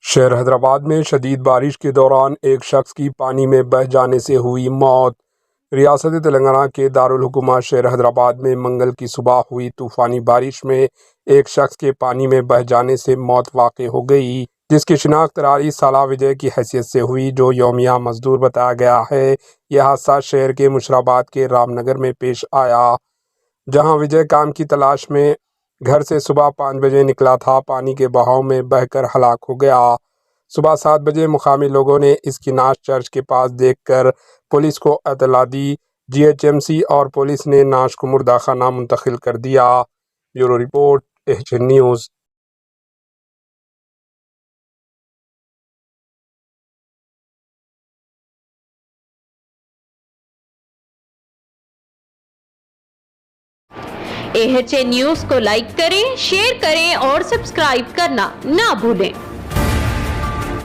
شہر حیدرآباد میں شدید بارش کے دوران ایک شخص کی پانی میں بہہ جانے سے ہوئی موت۔ ریاست تلنگانہ کے دارالحکومت شہر حیدرآباد میں منگل کی صبح ہوئی طوفانی بارش میں ایک شخص کے پانی میں بہہ جانے سے موت واقع ہو گئی، جس کی شناخت راڑی سالہ وجے کی حیثیت سے ہوئی، جو یومیہ مزدور بتایا گیا ہے۔ یہ حادثہ شہر کے مشراباد کے رام نگر میں پیش آیا، جہاں وجے کام کی تلاش میں گھر سے صبح 5 بجے نکلا تھا، پانی کے بہاؤ میں بہہ کر ہلاک ہو گیا۔ صبح 7 بجے مقامی لوگوں نے اس کی نعش چرچ کے پاس دیکھ کر پولیس کو اطلاع دی۔ GHMC اور پولیس نے نعش کو مردہ خانہ منتقل کر دیا۔ Bureau report, AHN news. AHN news کو لائک کریں، شیئر کریں اور سبسکرائب کرنا نہ بھولیں۔